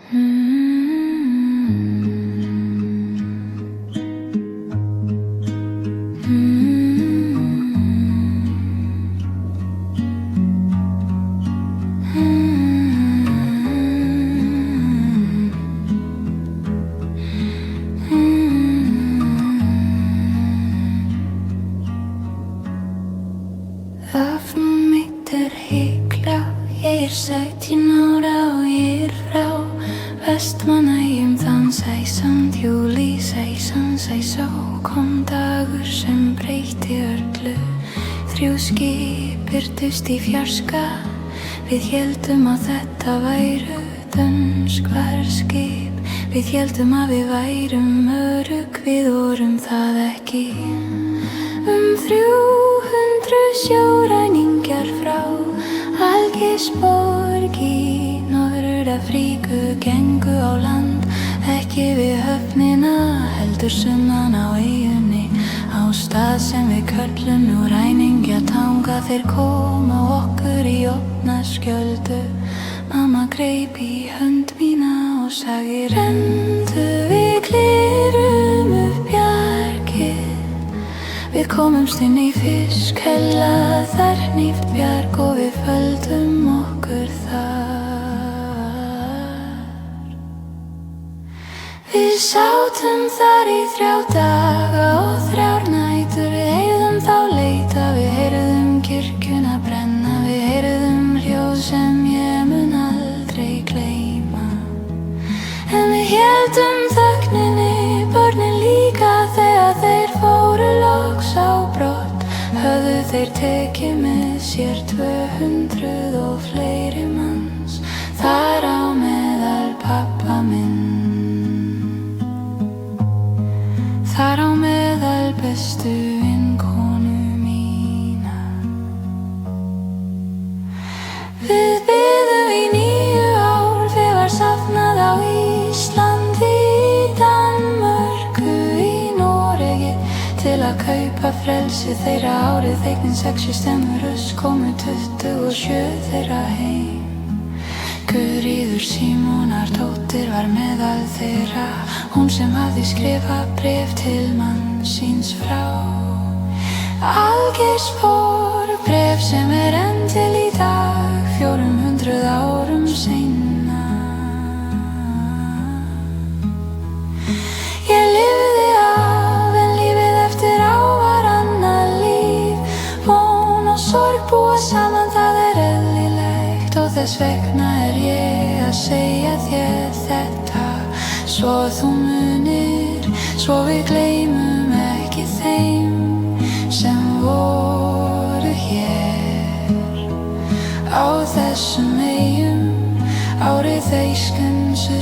Öfn mitt hykla, ég 17 ára og ég frá Vestmannaeyjum þann 16. júlí 1666 kom dagur sem breytti öllu. 3 skip birtust í fjarska, við héldum að þetta væru dönsk varðskip. Við héldum að við værum örugg, við vorum það ekki. 300 sjóræningjar frá Algeirsborg í Norður-Afríku gengu á land, ekki við höfnina heldur sunnan á eyjunni, á stað sem við köllum nú Ræningjatanga. Þeir komu okkur í opna skjöldu, mamma greip í hönd mína og sagði: Renndu, við klirum upp bjargið. Við komumst inn í fiskhella, þar hnípt bjarg og við földum okkur þar. Við sátum þar í 3 daga og 3 nætur. Við heyrðum þá leita, við heyrðum kirkjuna brenna, við heyrðum hljóð sem ég mun aldrei gleyma. En við héldum þögninni, börnin líka, þegar þeir fóru loks á brott. Höfðu þeir tekið með sér 200 og fleiri manns, þar á meðal pabba minn, þar á meðal bestu vinkonu mína. Við biðum í 9 ár, við var safnað á Íslandi, í Danmörku, í Noregi, til að kaupa frelsi þeirra. Árið þeiknin 6 stemmurus komu 27 þeirra heim. Guðríður Símonardóttir var meðal þeirra, hún sem hafði skrifað bréf til mann síns frá Algeirsborg, bréf sem enn til í dag, 400 árum seinna. Ég lifði af, en lífið eftir á var annað líf. Von og sorg búa saman, það eðlilegt, og þess vegna ég að segja þér þetta, svo þú munir, svo við gleymum ekki þeim sem voru hér á þessum eyjum árið þeir skensu